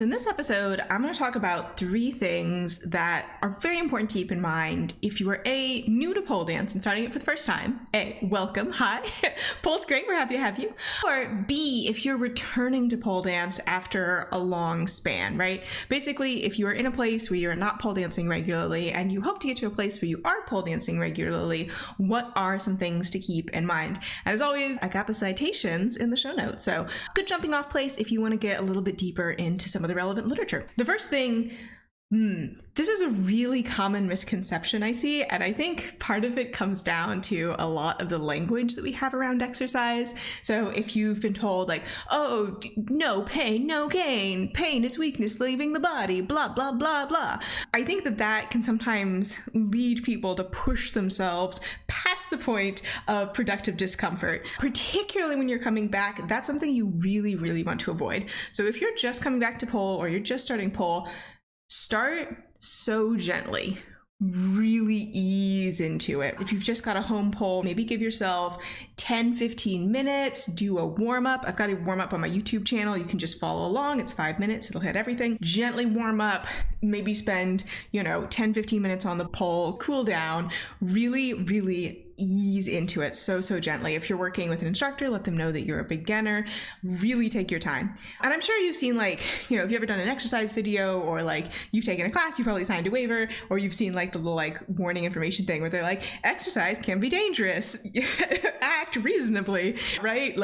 In this episode, I'm going to talk about 3 things that are very important to keep in mind if you are A, new to pole dance and starting it for the first time. A, welcome, hi, pole's great, we're happy to have you. Or B, if you're returning to pole dance after a long span, right? Basically, if you are in a place where you're not pole dancing regularly and you hope to get to a place where you are pole dancing regularly, what are some things to keep in mind? As always, I got the citations in the show notes, so good jumping off place if you want to get a little bit deeper into some of the relevant literature. The first thing, this is a really common misconception I see, and I think part of it comes down to a lot of the language that we have around exercise. So if you've been told like, oh, no pain, no gain, pain is weakness leaving the body, blah, blah, blah, blah. I think that can sometimes lead people to push themselves past the point of productive discomfort, particularly when you're coming back. That's something you really, really want to avoid. So if you're just coming back to pole or you're just starting pole, start so gently. Really ease into it. If you've just got a home pole, maybe give yourself 10-15 minutes, do a warm-up. I've got a warm-up on my YouTube channel. You can just follow along. It's 5 minutes. It'll hit everything. Gently warm up. Maybe spend, 10-15 minutes on the pole, cool down, really ease into it so gently. If you're working with an instructor, let them know that you're a beginner. Really take your time. And I'm sure you've seen if you've ever done an exercise video or you've taken a class, you've probably signed a waiver, or you've seen the little warning information thing where they're like, exercise can be dangerous. Act reasonably, right?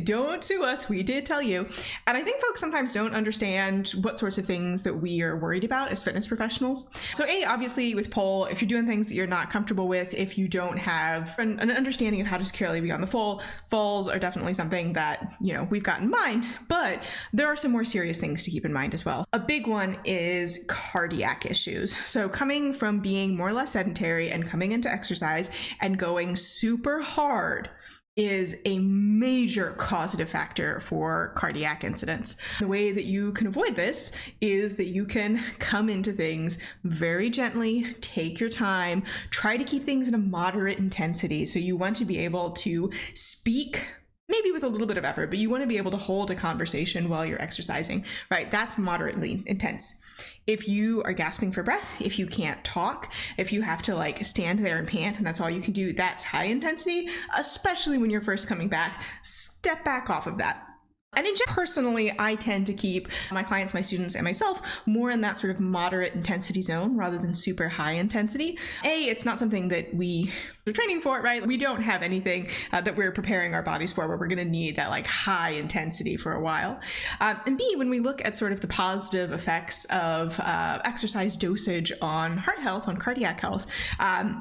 Don't sue us. We did tell you. And I think folks sometimes don't understand what sorts of things that we are worried about as fitness professionals. So A, obviously with pole, if you're doing things that you're not comfortable with, if you don't have an understanding of how to securely be on the pole, falls are definitely something that, we've got in mind, but there are some more serious things to keep in mind as well. A big one is cardiac issues. So coming from being more or less sedentary and coming into exercise and going super hard is a major causative factor for cardiac incidents. The way that you can avoid this is that you can come into things very gently, take your time, try to keep things in a moderate intensity. So you want to be able to speak maybe with a little bit of effort, but you want to be able to hold a conversation while you're exercising, right? That's moderately intense. If you are gasping for breath, if you can't talk, if you have to stand there and pant and that's all you can do, that's high intensity, especially when you're first coming back. Step back off of that. And personally, I tend to keep my clients, my students, and myself more in that sort of moderate intensity zone rather than super high intensity. A, it's not something that we are training for, right? We don't have anything that we're preparing our bodies for where we're going to need that high intensity for a while. And B, when we look at sort of the positive effects of exercise dosage on heart health, on cardiac health,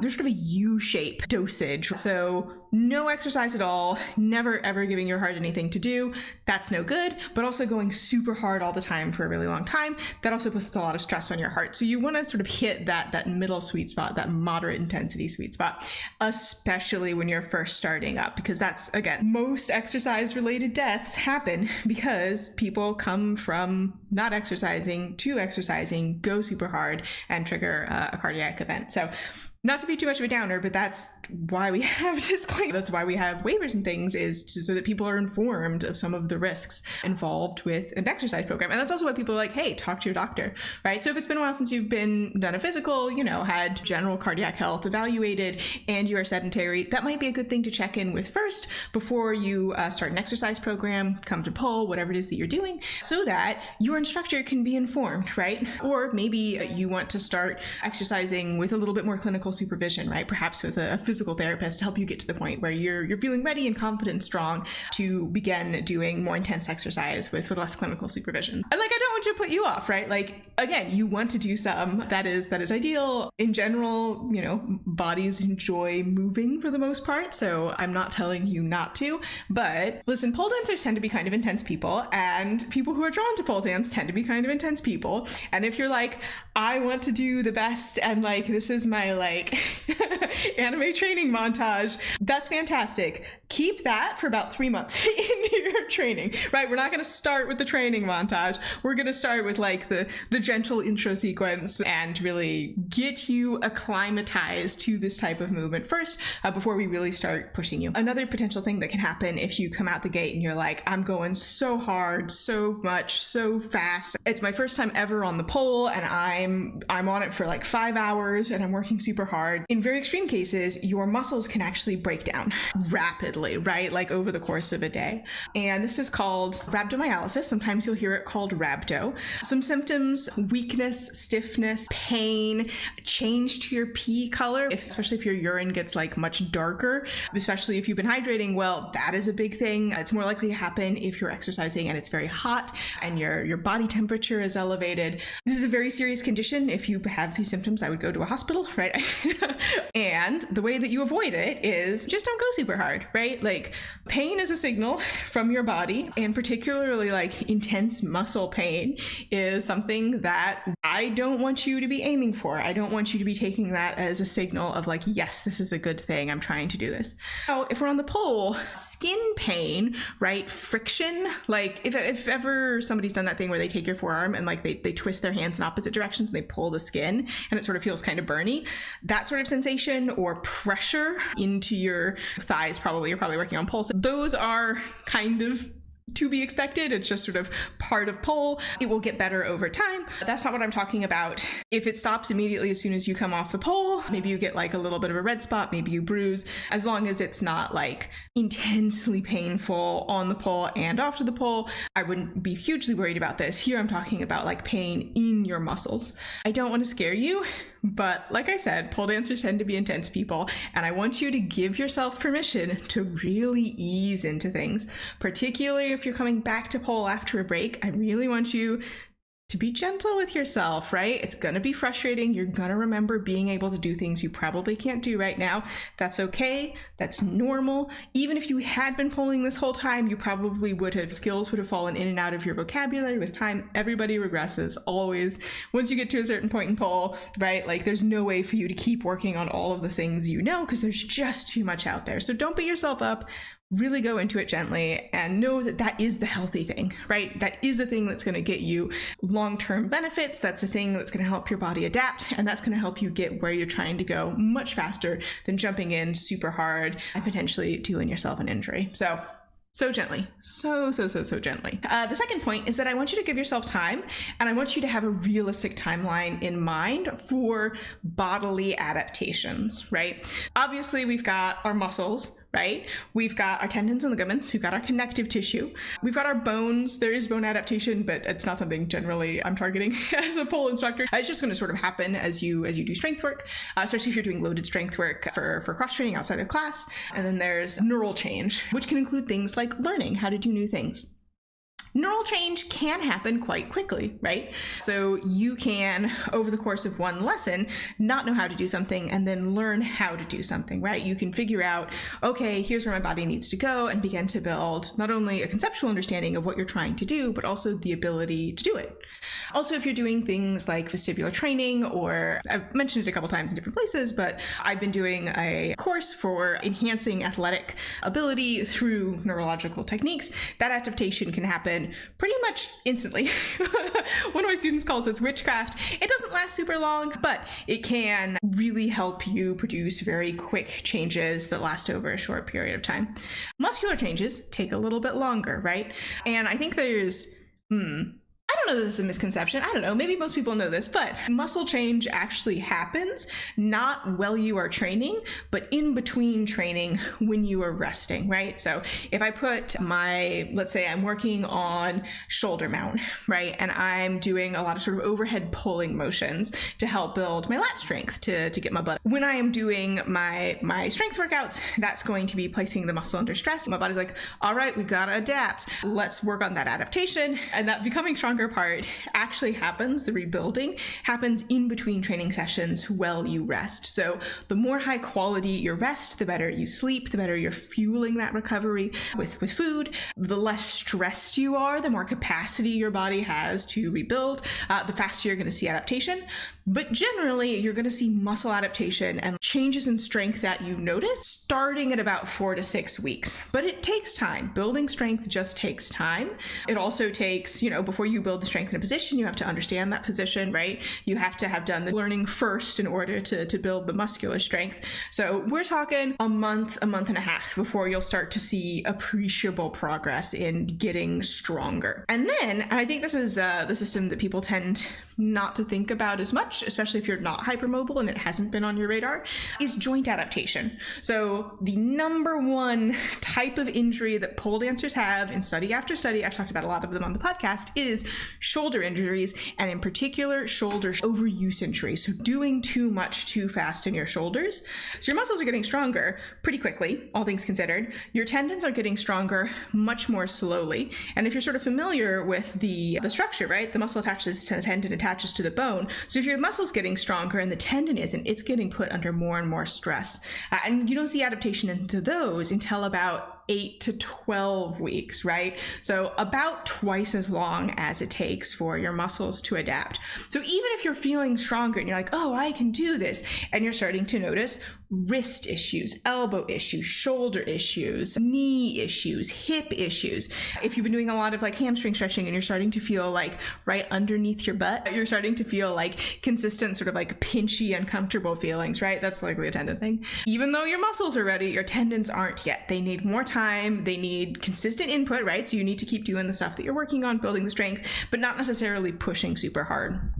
there's sort of a U-shape dosage. So no exercise at all, never ever giving your heart anything to do. That's no good, but also going super hard all the time for a really long time, that also puts a lot of stress on your heart. So you want to sort of hit that middle sweet spot, that moderate intensity sweet spot, especially when you're first starting up, because that's, again, most exercise related deaths happen because people come from not exercising to exercising, go super hard, and trigger a cardiac event. So not to be too much of a downer, but that's why we have disclaimers. That's why we have waivers and things, so that people are informed of some of the risks involved with an exercise program. And that's also why people are like, hey, talk to your doctor, right? So if it's been a while since you've done a physical, had general cardiac health evaluated, and you are sedentary, that might be a good thing to check in with first before you start an exercise program, come to pole, whatever it is that you're doing, so that your instructor can be informed, right? Or maybe you want to start exercising with a little bit more clinical supervision, right? Perhaps with a physical therapist to help you get to the point where you're feeling ready and confident and strong to begin doing more intense exercise with less clinical supervision. And I don't want to put you off, right? Again, you want to do some, that is ideal. In general, bodies enjoy moving for the most part, so I'm not telling you not to, but listen, pole dancers tend to be kind of intense people, and people who are drawn to pole dance tend to be kind of intense people. And if you're I want to do the best, and this is my anime training montage, that's fantastic. keep that for about 3 months into your training, right? We're not going to start with the training montage. We're going to start with like the gentle intro sequence and really get you acclimatized to this type of movement first before we really start pushing you. Another potential thing that can happen if you come out the gate and you're like, I'm going so hard, so much, so fast. It's my first time ever on the pole and I'm on it for like 5 hours and I'm working super hard. In very extreme cases, your muscles can actually break down rapidly, right? Like over the course of a day. And this is called rhabdomyolysis. Sometimes you'll hear it called rhabdo. Some symptoms: weakness, stiffness, pain, change to your pee color, especially if your urine gets like much darker, especially if you've been hydrating well, that is a big thing. It's more likely to happen if you're exercising and it's very hot and your body temperature is elevated. This is a very serious condition. If you have these symptoms, I would go to a hospital, right? And the way that you avoid it is just don't go super hard, right? Like, pain is a signal from your body, and particularly like intense muscle pain is something that I don't want you to be aiming for. I don't want you to be taking that as a signal of like, yes, this is a good thing, I'm trying to do this. So if we're on the pole, skin pain, right? Friction, like if ever somebody's done that thing where they take your forearm and like they twist their hands in opposite directions and they pull the skin and it sort of feels kind of burny, that sort of sensation, or pressure into your thighs, you're probably working on pole. So those are kind of to be expected. It's just sort of part of pole. It will get better over time. That's not what I'm talking about. If it stops immediately as soon as you come off the pole, maybe you get like a little bit of a red spot, maybe you bruise, as long as it's not like intensely painful on the pole and off to the pole, I wouldn't be hugely worried about this. Here I'm talking about like pain in your muscles. I don't want to scare you, but like I said, pole dancers tend to be intense people, and I want you to give yourself permission to really ease into things, particularly if you're coming back to pole after a break. I really want you to be gentle with yourself, right? It's gonna be frustrating. You're gonna remember being able to do things you probably can't do right now. That's okay. That's normal. Even if you had been polling this whole time, you probably skills would have fallen in and out of your vocabulary. With time, everybody regresses, always. Once you get to a certain point in pole, right? Like, there's no way for you to keep working on all of the things you know, because there's just too much out there. So don't beat yourself up. Really go into it gently and know that that is the healthy thing, right? That is the thing that's going to get you long-term benefits. That's the thing that's going to help your body adapt, and that's going to help you get where you're trying to go much faster than jumping in super hard and potentially doing yourself an injury. So gently, so gently. The second point is that I want you to give yourself time, and I want you to have a realistic timeline in mind for bodily adaptations, right? Obviously, we've got our muscles, right? We've got our tendons and ligaments. We've got our connective tissue. We've got our bones. There is bone adaptation, but it's not something generally I'm targeting as a pole instructor. It's just going to sort of happen as you do strength work, especially if you're doing loaded strength work for cross training outside of class. And then there's neural change, which can include things like learning how to do new things. Neural change can happen quite quickly, right? So you can, over the course of one lesson, not know how to do something and then learn how to do something, right? You can figure out, okay, here's where my body needs to go, and begin to build not only a conceptual understanding of what you're trying to do, but also the ability to do it. Also, if you're doing things like vestibular training, or I've mentioned it a couple times in different places, but I've been doing a course for enhancing athletic ability through neurological techniques, that adaptation can happen pretty much instantly. One of my students calls it witchcraft. It doesn't last super long, but it can really help you produce very quick changes that last over a short period of time. Muscular changes take a little bit longer, right? And I think there's I don't know if this is a misconception. I don't know. Maybe most people know this, but muscle change actually happens not while you are training, but in between training when you are resting, right? So if I put let's say I'm working on shoulder mount, right? And I'm doing a lot of sort of overhead pulling motions to help build my lat strength to get my butt. When I am doing my strength workouts, that's going to be placing the muscle under stress. My body's like, all right, we gotta adapt. Let's work on that adaptation, and that becoming stronger stronger part actually happens, the rebuilding happens in between training sessions while you rest. So the more high quality your rest, the better you sleep, the better you're fueling that recovery with food, the less stressed you are, the more capacity your body has to rebuild, the faster you're going to see adaptation. But generally, you're going to see muscle adaptation and changes in strength that you notice starting at about 4 to 6 weeks. But it takes time. Building strength just takes time. It also takes, before you build the strength in a position, you have to understand that position, right? You have to have done the learning first in order to build the muscular strength. So we're talking a month and a half before you'll start to see appreciable progress in getting stronger. And then, I think this is the system that people tend not to think about as much, especially if you're not hypermobile and it hasn't been on your radar, is joint adaptation. So the number one type of injury that pole dancers have in study after study, I've talked about a lot of them on the podcast, is shoulder injuries, and in particular, shoulder overuse injuries. So doing too much too fast in your shoulders. So your muscles are getting stronger pretty quickly, all things considered. Your tendons are getting stronger much more slowly. And if you're sort of familiar with the structure, right? The muscle attaches to the tendon, attaches to the bone. So if your muscle's getting stronger and the tendon isn't, it's getting put under more and more stress. And you don't see adaptation into those until about 8 to 12 weeks, right? So about twice as long as it takes for your muscles to adapt. So even if you're feeling stronger and you're like, oh, I can do this, and you're starting to notice wrist issues, elbow issues, shoulder issues, knee issues, hip issues. If you've been doing a lot of like hamstring stretching and you're starting to feel like right underneath your butt, you're starting to feel like consistent sort of like pinchy, uncomfortable feelings, right? That's likely a tendon thing. Even though your muscles are ready, your tendons aren't yet. They need more time. They need consistent input, right? So you need to keep doing the stuff that you're working on, building the strength, but not necessarily pushing super hard.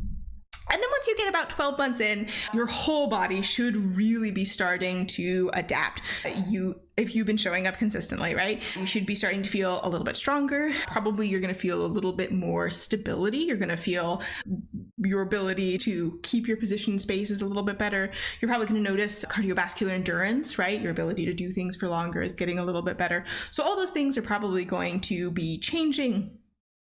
And then once you get about 12 months in, your whole body should really be starting to adapt. If you've been showing up consistently, right? You should be starting to feel a little bit stronger. Probably you're going to feel a little bit more stability. You're going to feel your ability to keep your position in space is a little bit better. You're probably going to notice cardiovascular endurance, right? Your ability to do things for longer is getting a little bit better. So all those things are probably going to be changing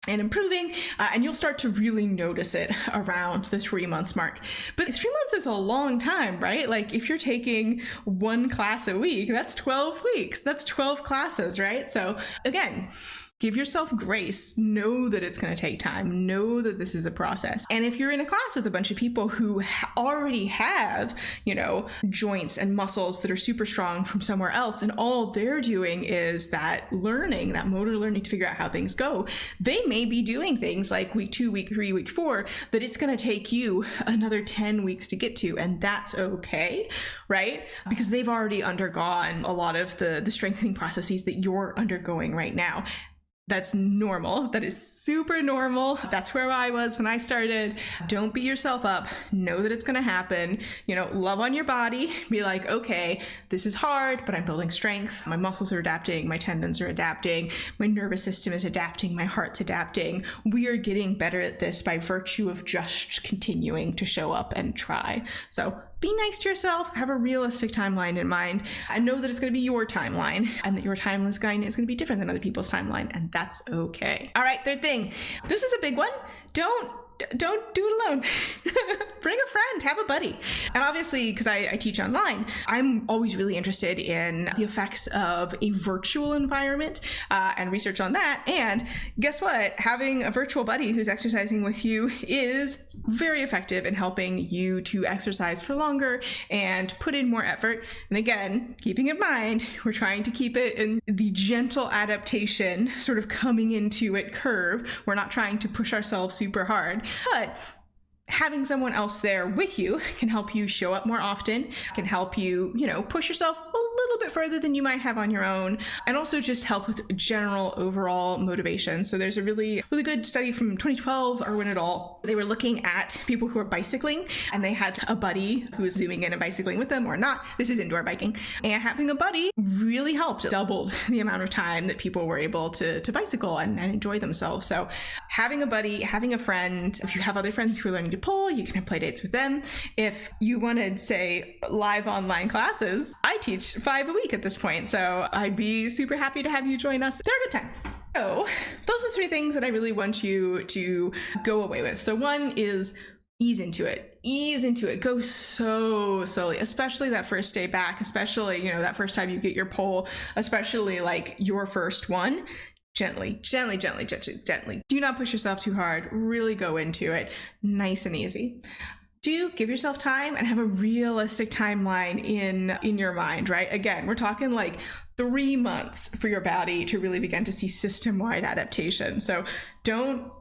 and improving, and you'll start to really notice it around the 3 months mark. But 3 months is a long time, right? Like if you're taking one class a week, that's 12 weeks, that's 12 classes, right? So again, give yourself grace. Know that it's going to take time. Know that this is a process. And if you're in a class with a bunch of people who already have, joints and muscles that are super strong from somewhere else, and all they're doing is that learning, that motor learning to figure out how things go, they may be doing things like week 2, week 3, week 4, that it's going to take you another 10 weeks to get to. And that's okay, right? Because they've already undergone a lot of the strengthening processes that you're undergoing right now. That's normal. That is super normal. That's where I was when I started. Don't beat yourself up. Know that it's going to happen. Love on your body. Be like, okay, this is hard, but I'm building strength. My muscles are adapting. My tendons are adapting. My nervous system is adapting. My heart's adapting. We are getting better at this by virtue of just continuing to show up and try. So be nice to yourself, have a realistic timeline in mind, and know that it's going to be your timeline and that your timeline is going to be different than other people's timeline, and that's okay. All right, third thing. This is a big one. Don't do it alone. Bring a friend, have a buddy. And obviously, because I teach online, I'm always really interested in the effects of a virtual environment and research on that. And guess what? Having a virtual buddy who's exercising with you is very effective in helping you to exercise for longer and put in more effort. And again, keeping in mind, we're trying to keep it in the gentle adaptation, sort of coming into it curve. We're not trying to push ourselves super hard. But having someone else there with you can help you show up more often, can help you, push yourself a little bit further than you might have on your own, and also just help with general overall motivation. So there's a really good study from 2012, Irwin et al. They were looking at people who are bicycling, and they had a buddy who was zooming in and bicycling with them or not. This is indoor biking. And having a buddy really helped, doubled the amount of time that people were able to bicycle and enjoy themselves. So having a buddy, having a friend, if you have other friends who are learning to pull, you can have play dates with them. If you wanted, say, live online classes, I teach 5 a week at this point, so I'd be super happy to have you join us. They're a good time. So those are 3 things that I really want you to go away with. So one is ease into it. Ease into it. Go so slowly, especially that first day back, especially, that first time you get your pole, especially like your first one. Gently. Do not push yourself too hard. Really go into it nice and easy. Do give yourself time and have a realistic timeline in your mind, right? Again, we're talking like 3 months for your body to really begin to see system-wide adaptation. So don't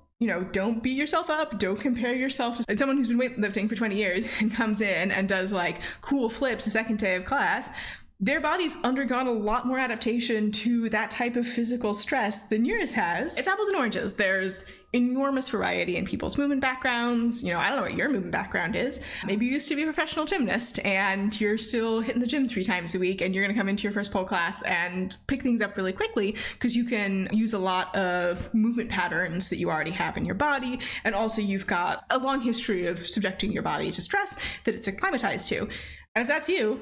beat yourself up. Don't compare yourself to someone who's been weightlifting for 20 years and comes in and does like cool flips the second day of class. Their body's undergone a lot more adaptation to that type of physical stress than yours has. It's apples and oranges. There's enormous variety in people's movement backgrounds. I don't know what your movement background is. Maybe you used to be a professional gymnast and you're still hitting the gym 3 times a week and you're going to come into your first pole class and pick things up really quickly because you can use a lot of movement patterns that you already have in your body. And also you've got a long history of subjecting your body to stress that it's acclimatized to. And if that's you,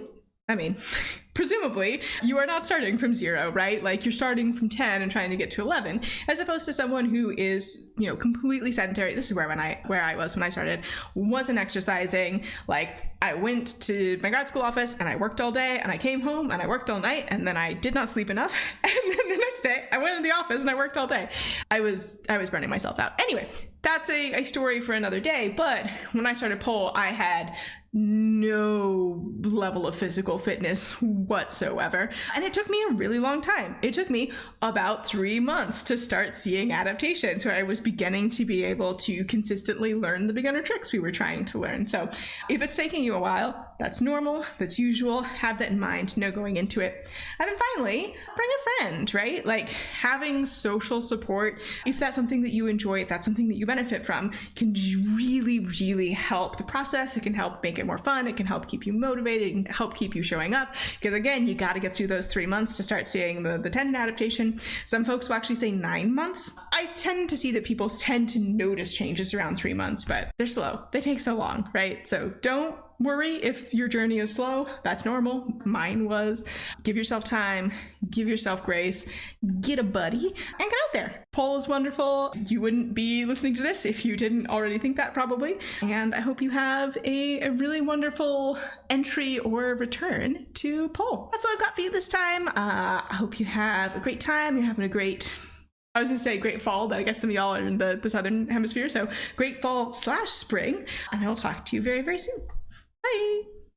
presumably you are not starting from 0, right? Like you're starting from 10 and trying to get to 11, as opposed to someone who is, completely sedentary. This is where I was when I started, wasn't exercising. Like I went to my grad school office and I worked all day and I came home and I worked all night and then I did not sleep enough. And then the next day I went to the office and I worked all day. I was burning myself out. Anyway, that's a story for another day. But when I started pole, I had no level of physical fitness whatsoever. And it took me a really long time. It took me about 3 months to start seeing adaptations where I was beginning to be able to consistently learn the beginner tricks we were trying to learn. So if it's taking you a while, that's normal, that's usual. Have that in mind, know going into it. And then finally, bring a friend, right? Like having social support, if that's something that you enjoy, if that's something that you benefit from, can really, really help the process. It can help make it more fun. It can help keep you motivated. It can help keep you showing up. Because again, you got to get through those 3 months to start seeing the tendon adaptation. Some folks will actually say 9 months. I tend to see that people tend to notice changes around 3 months, but they're slow. They take so long, right? So don't worry if your journey is slow. That's normal. Mine was. Give yourself time, give yourself grace, get a buddy, and get out there. Pole is wonderful. You wouldn't be listening to this if you didn't already think that, probably. And I hope you have a really wonderful entry or return to pole. That's all I've got for you this time. I hope you have a great time. You're having a great, I was going to say great fall, but I guess some of y'all are in the southern hemisphere. So great fall/spring. And I will talk to you very, very soon. Bye.